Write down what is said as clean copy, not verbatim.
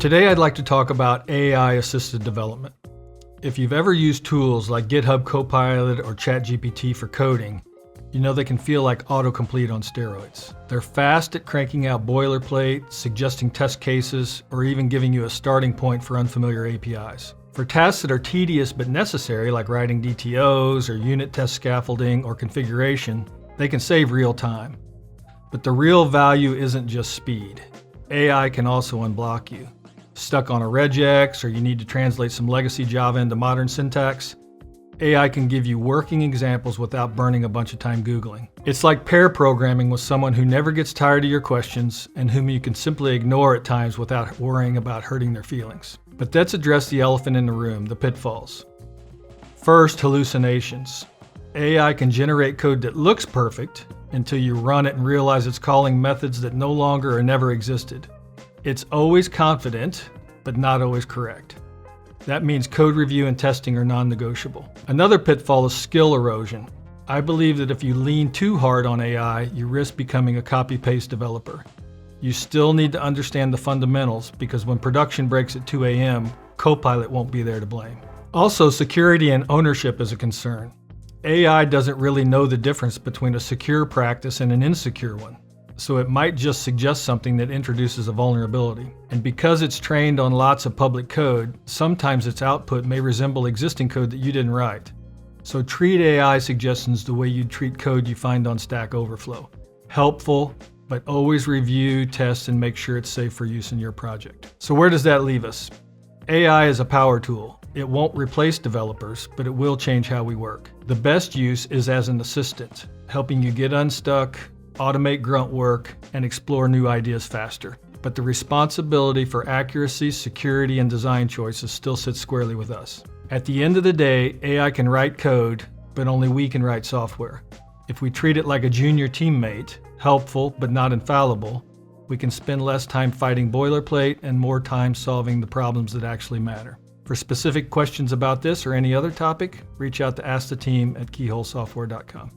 Today I'd like to talk about AI-assisted development. If you've ever used tools like GitHub Copilot or ChatGPT for coding, you know they can feel like autocomplete on steroids. They're fast at cranking out boilerplate, suggesting test cases, or even giving you a starting point for unfamiliar APIs. For tasks that are tedious but necessary, like writing DTOs or unit test scaffolding or configuration, they can save real time. But the real value isn't just speed. AI can also unblock you. Stuck on a regex, or you need to translate some legacy Java into modern syntax, AI can give you working examples without burning a bunch of time Googling. It's like pair programming with someone who never gets tired of your questions and whom you can simply ignore at times without worrying about hurting their feelings. But let's address the elephant in the room, the pitfalls. First, hallucinations. AI can generate code that looks perfect until you run it and realize it's calling methods that no longer or never existed. It's always confident, but not always correct. That means code review and testing are non-negotiable. Another pitfall is skill erosion. I believe that if you lean too hard on AI, you risk becoming a copy-paste developer. You still need to understand the fundamentals, because when production breaks at 2 a.m., Copilot won't be there to blame. Also, security and ownership is a concern. AI doesn't really know the difference between a secure practice and an insecure one, so it might just suggest something that introduces a vulnerability. And because it's trained on lots of public code, sometimes its output may resemble existing code that you didn't write. So treat AI suggestions the way you'd treat code you find on Stack Overflow. Helpful, but always review, test, and make sure it's safe for use in your project. So where does that leave us? AI is a power tool. It won't replace developers, but it will change how we work. The best use is as an assistant, helping you get unstuck, automate grunt work, and explore new ideas faster. But the responsibility for accuracy, security, and design choices still sits squarely with us. At the end of the day, AI can write code, but only we can write software. If we treat it like a junior teammate, helpful but not infallible, we can spend less time fighting boilerplate and more time solving the problems that actually matter. For specific questions about this or any other topic, reach out to Ask the Team at keyholesoftware.com.